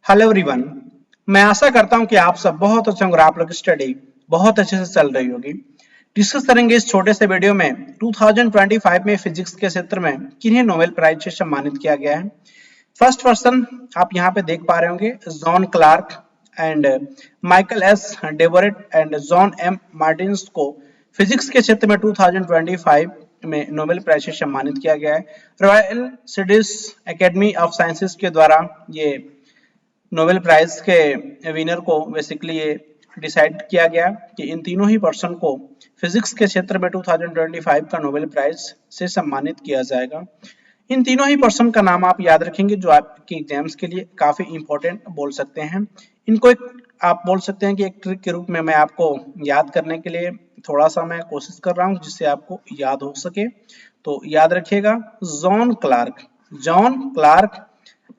Hello everyone. मैं आशा करता हूं कि आप सब बहुत अच्छे होंगे और आप लोग की स्टडी बहुत अच्छे से चल रही होगी। डिस्कस करेंगे इस छोटे से वीडियो में 2025 में फिजिक्स के क्षेत्र में किन्हें नोबेल प्राइज से सम्मानित किया गया है। फर्स्ट पर्सन आप यहाँ पे देख पा रहे होंगे John Clarke and Michael S Devoret and John M Martinis को फिजिक्स के क्षेत्र में 2025 में नोबेल प्राइज से सम्मानित किया गया है। Royal Swedish academy of sciences के द्वारा ये नोबेल प्राइज के विनर को बेसिकली ये डिसाइड किया गया कि इन तीनों ही पर्सन को फिजिक्स के क्षेत्र में 2025 का नोबेल प्राइज से सम्मानित किया जाएगा। इन तीनों ही पर्सन का नाम आप याद रखेंगे जो आपके एग्जाम्स के लिए काफी इंपॉर्टेंट बोल सकते हैं। इनको एक आप बोल सकते हैं कि एक ट्रिक के रूप में मैं आपको याद करने के लिए थोड़ा सा मैं कोशिश कर रहा हूँ जिससे आपको याद हो सके। तो याद रखिएगा John Clarke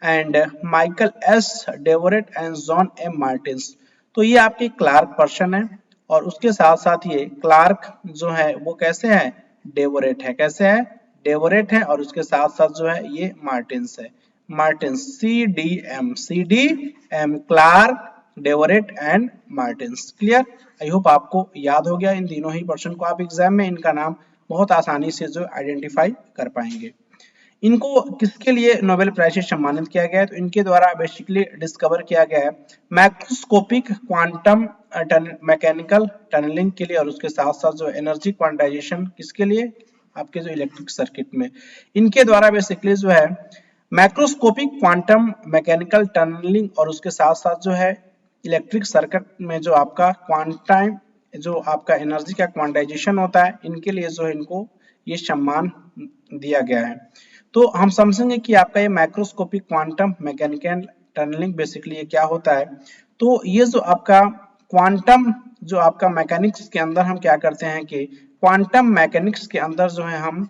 and Michael S Devoret and John M Martinis. तो ये आपके क्लार्क पर्सन है और उसके साथ साथ ये क्लार्क जो है वो कैसे है, डेवरेट है। कैसे है, डेवरेट है। और उसके साथ साथ जो है ये मार्टिन्स है, Martins C D M Clarke Deverett and Martins. Clear? I hope आपको याद हो गया इन तीनों ही पर्सन को। आप एग्जाम में इनका नाम बहुत आसानी से जो आइडेंटिफाई कर पाएंगे। इनको किसके लिए नोबेल प्राइज से सम्मानित किया गया है, तो इनके द्वारा बेसिकली डिस्कवर किया गया है मैक्रोस्कोपिक क्वांटम मैकेनिकल टनलिंग के लिए और उसके साथ साथ जो एनर्जी क्वांटाइजेशन किसके लिए, आपके जो इलेक्ट्रिक सर्किट में। इनके द्वारा बेसिकली जो है मैक्रोस्कोपिक क्वांटम मैकेनिकल टनलिंग और उसके साथ साथ जो है इलेक्ट्रिक सर्किट में जो आपका क्वांटाइम जो आपका एनर्जी का क्वांटाइजेशन होता है, इनके लिए जो है इनको ये सम्मान दिया गया है। तो हम समझेंगे कि आपका ये microscopic quantum mechanical tunnelling basically ये क्या होता है। तो ये जो आपका क्वांटम जो आपका मैकेनिक्स के अंदर हम क्या करते हैं कि क्वांटम मैकेनिक्स के अंदर जो है हम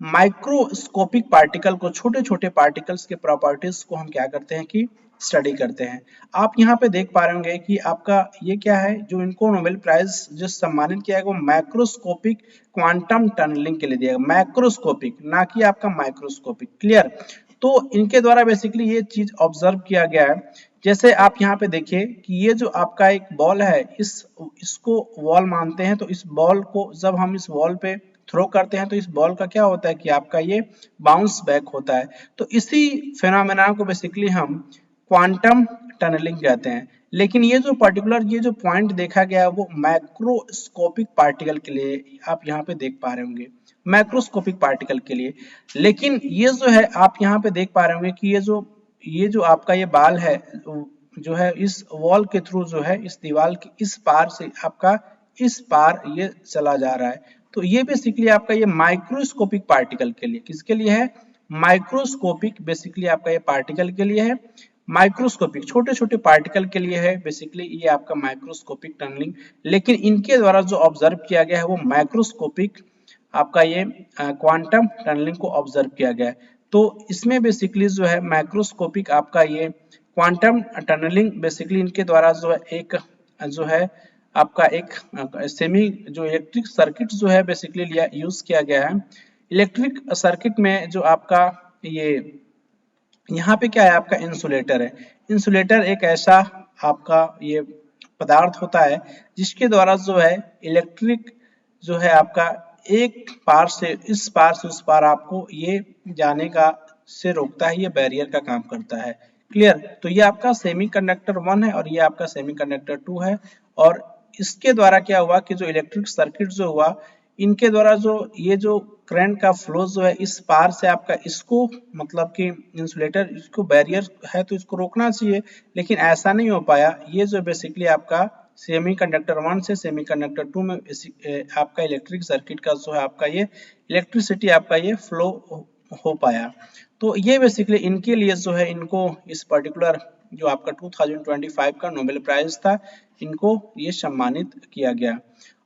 माइक्रोस्कोपिक पार्टिकल को, छोटे छोटे पार्टिकल्स के प्रॉपर्टीज को हम क्या करते हैं कि स्टडी करते हैं। आप यहाँ पे देख पा रहे होंगे कि आपका ये क्या है, जो इनको नोबेल प्राइज जो सम्मानित किया है वो मैक्रोस्कोपिक क्वांटम टनलिंग के लिए दिया गया। मैक्रोस्कोपिक, ना कि आपका माइक्रोस्कोपिक। क्लियर? तो इनके द्वारा बेसिकली ये चीज ऑब्जर्व किया गया है। जैसे आप यहाँ पे देखिए कि ये जो आपका एक बॉल है, इसको वॉल मानते हैं। तो इस बॉल को जब हम इस वॉल पे थ्रो करते हैं तो इस बॉल का क्या होता है कि आपका ये बाउंस बैक होता है। तो इसी फेनोमेना को बेसिकली हम क्वांटम टनलिंग कहते हैं। लेकिन ये जो पर्टिकुलर ये जो पॉइंट देखा गया है वो मैक्रोस्कोपिक पार्टिकल के लिए आप यहाँ पे देख पा रहे होंगे, मैक्रोस्कोपिक पार्टिकल के लिए। लेकिन ये जो है आप यहाँ पे देख पा रहे होंगे कि ये जो आपका ये बाल है जो है इस वॉल के थ्रू जो है इस दीवार के इस पार से आपका इस पार ये चला जा रहा है। तो ये बेसिकली आपका ये माइक्रोस्कोपिक पार्टिकल के लिए, किसके लिए है, माइक्रोस्कोपिक बेसिकली आपका ये पार्टिकल के लिए है। माइक्रोस्कोपिक छोटे छोटे पार्टिकल के लिए है बेसिकली ये आपका माइक्रोस्कोपिक टनलिंग। लेकिन इनके द्वारा जो ऑब्जर्व किया गया है वो माइक्रोस्कोपिक आपका ये क्वांटम टनलिंग को ऑब्जर्व किया गया है। तो इसमें बेसिकली जो है माइक्रोस्कोपिक आपका ये क्वांटम टनलिंग बेसिकली इनके द्वारा जो है एक जो है आपका एक सेमी जो इलेक्ट्रिक सर्किट जो है बेसिकली लिया यूज किया गया है। इलेक्ट्रिक सर्किट में जो आपका ये यहाँ पे क्या है, आपका इंसुलेटर है। इंसुलेटर एक ऐसा आपका ये पदार्थ होता है जिसके द्वारा जो है इलेक्ट्रिक जो है आपका एक पार से इस पार से उस पार आपको ये जाने का से रोकता है, ये बैरियर का काम करता है। क्लियर? तो ये आपका सेमीकंडक्टर 1 है और ये आपका सेमीकंडक्टर 2 है। और इसके द्वारा क्या हुआ कि जो इलेक्ट्रिक सर्किट जो हुआ इनके द्वारा जो ये जो करंट का फ्लो जो है इस पार से आपका इसको मतलब कि इंसुलेटर इसको बैरियर है तो इसको रोकना चाहिए, लेकिन ऐसा नहीं हो पाया। ये जो बेसिकली आपका सेमीकंडक्टर 1 से सेमीकंडक्टर 2 में आपका इलेक्ट्रिक सर्किट का जो है आपका ये इलेक्ट्रिसिटी आपका ये फ्लो हो पाया। तो ये बेसिकली इनके लिए जो है इनको इस पर्टिकुलर जो आपका 2025 का नोबेल प्राइज था इनको ये सम्मानित किया गया।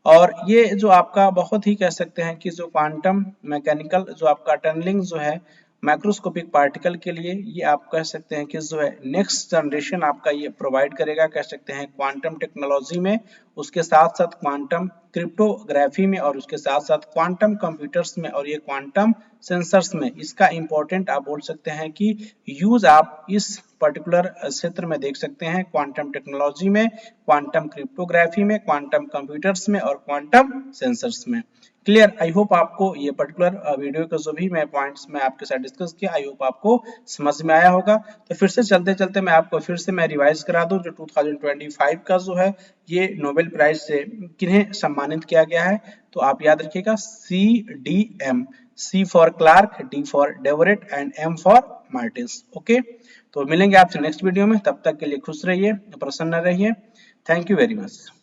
और ये जो आपका बहुत ही कह सकते हैं कि जो क्वांटम मैकेनिकल जो आपका टनलिंग जो है माइक्रोस्कोपिक पार्टिकल के लिए ये आप कह सकते हैं कि जो है नेक्स्ट जनरेशन आपका ये प्रोवाइड करेगा, कह सकते हैं क्वांटम टेक्नोलॉजी में, उसके साथ साथ क्वांटम क्रिप्टोग्राफी में और उसके साथ साथ क्वांटम कंप्यूटर्स में और ये क्वांटम सेंसर्स में। इसका इंपॉर्टेंट आप बोल सकते हैं कि यूज आप इस पर्टिकुलर क्षेत्र में देख सकते हैं, क्वांटम टेक्नोलॉजी में, क्वांटम क्रिप्टोग्राफी में, क्वांटम कंप्यूटर्स में और क्वांटम सेंसर्स में। क्लियर? आई होप आपको ये पर्टिकुलर वीडियो के जो भी मैं पॉइंट्स मैं आपके साथ डिस्कस किया, आई होप आपको समझ में आया होगा। तो फिर से चलते चलते मैं आपको फिर से मैं रिवाइज करा दूं, जो 2025 का जो है ये नोबेल प्राइज से किन्हें सम्मानित किया गया है। तो आप याद रखिएगा CDM, C for Clarke, D for Deverett and M for Martins. Okay, तो मिलेंगे आपसे नेक्स्ट वीडियो में, तब तक के लिए खुश रहिए, प्रसन्न रहिए। Thank you very much.